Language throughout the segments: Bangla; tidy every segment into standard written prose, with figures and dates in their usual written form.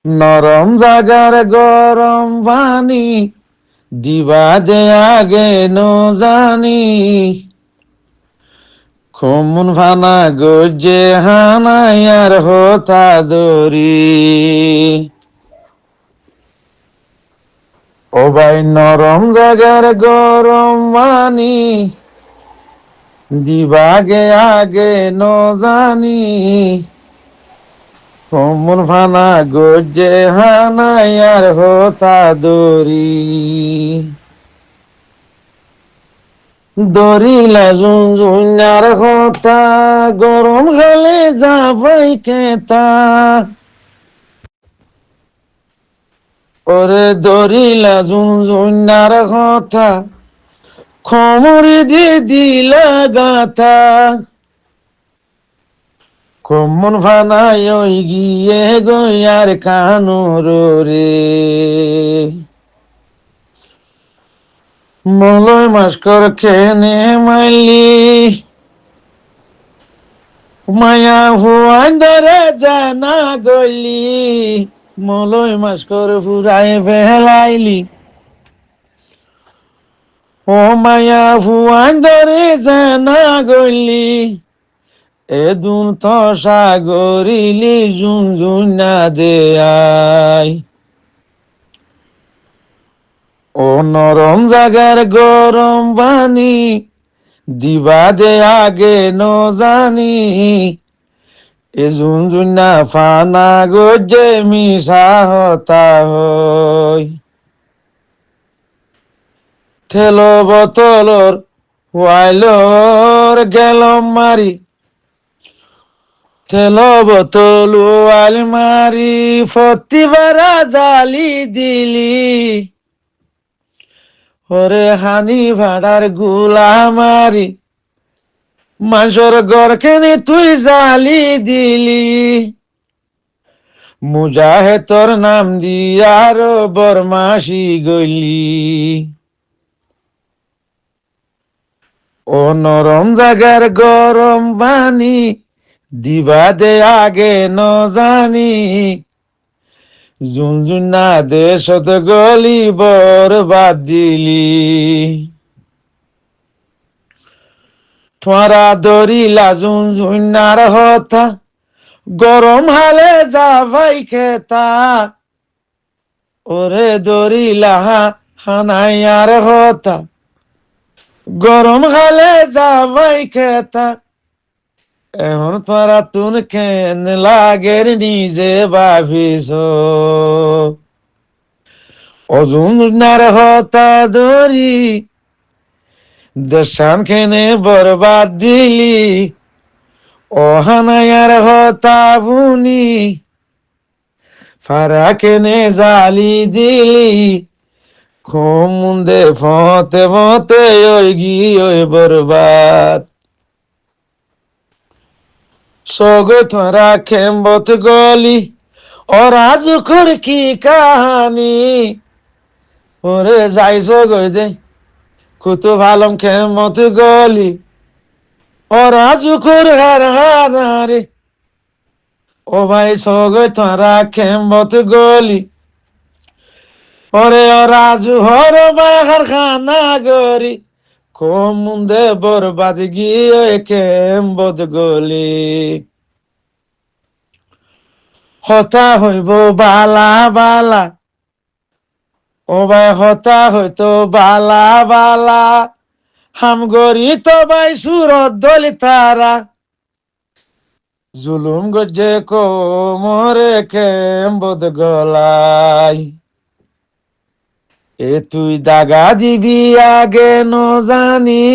নরম জাগার গরম পানি দিবা দে আগে ন জানি খমুন ফানা গজে হানায়ার হতা দরি ও ভাই নরম জাগার গরম পানি দিবাগে আগে ন জানি খমুন ফানা গজে হানায়ার হতা দরি দরিলা ঝুনঝুনার হতা গরম হলে যাবাই কেতা ওরে দরিলা ঝুনঝুনার হতা খমরি দিয়ে দিলা গাথা কমন ফানায় ওই গিয়ে গয়ার কানুর রে মলয় মাস্কর খেনে মাইলি মায়া হুয়ান ধরে জানা গলি মলয় মাস্কর ফুরাই ফেলাইলি ও মায়া হুয়ান ধরে জানা গলি এদুন তো সাগরিলি ঝুনঝুনা দে আই ও নরম জাগার গরম পানি দিবা দে আগে ন জানি এ ঝুনঝুনা ফানা গজে মিশা হতা হই থেলো বোতলর ওয়াইলর গেলম মারি থেলো বোতল আলমারি ফতিবারা জালি দিলি ওরে হানি ভাড়ার গুলা মারি মানুষের গড়খানে তুই জালি দিলি মুজাহে তোর নাম দিয়ার বরমাসি গলি ও নরম জাগার গরম পানি দিবা দে আগে ন জানি ঝুনঝুনা দেশত গলি বরবাদ দিলি তোরা দরিলা ঝুনঝুনার হতা গরম হালে যাবাই খেতা ওরে দরিলা হানাইয়ার হতা গরম হালে যাবাই খেতা এখন তোরা তুন কেন লাগের নিজে ভাবিস অজুনার হতা দরি দেশান খেনে বরবাদ দিলি ও হানায়ার হতা বুনি ফারা কেনে জালি দিলি খমুন্দে ফতে ফতে ওই গি ওই বরবাদ সগে তোরা খেমবত গলি ওরা জুকুর কি কাহানি ওরে যাইছ গই দে কুতু ভালম খেমত গলি ওরা জুকুর হার হারে ও ভাই সগে তোরা খেমবত গলি ওরে ওরা জুহর বাহার খানা গরি কমুন্দে বরবাদ গিয়ে খেমবত গলি হতা হইব বালা বালা ও ভাই হতা হইতো বালা বালা হাম গরি তো ভাই সুরত দলি তারা জুলুম গজে কোমরে কেম্বদ গলাই এ তুই দাগা দিবি আগে ন জানি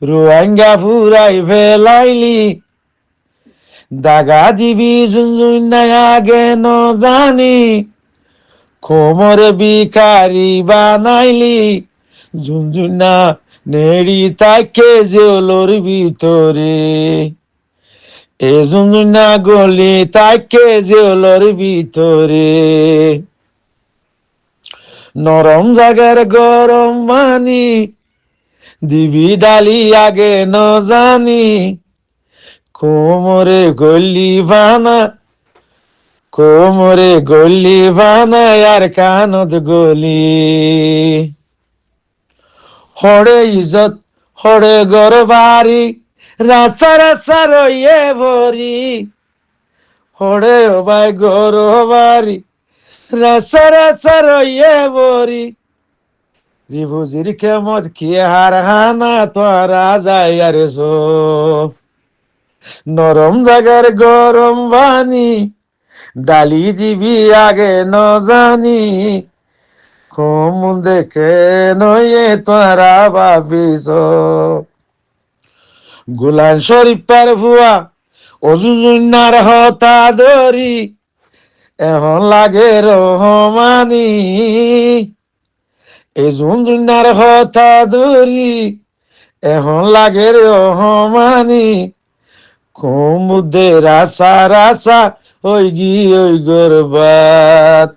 রোহিঙ্গা ফুরাই ফেলাইলি দাগা দিবি ঝুনঝুনায় আগে ন জানি কোমরে বিকারি বানাইলি ঝুনঝুনা নেড়ি তাকে জেলোর ভিতরে এ ঝুনঝুনা গলি তাকে জেলোর ভিতরে নরম জাগার গরম পানি দিবি ডালি আগে ন জানি কোমরে গলি বানা কোমরে গলি বানায় আর কানত গলি হরে ইজত হরে গর বাড়ি রাচা রাচা রইয়ে ভরি হরে ও ভাই গর বাড়ি রাচা রাচা রইয়ে ভরি রিভুজির কেমত কি হার হানা তোরা যায় আরে সো নরম জাগার গরম বানি ডালি জিবি আগে ন জানি খুম দেখে নয়ে তোরা ভাবিস গুলান শরীফের ভুয়া অজুনার হতা ধরি এখন লাগে রহমানি এই জুনার হতা ধরি এখন লাগে রহমানি কুমুদে রাসা রাসা ওই গি ওই গরবাত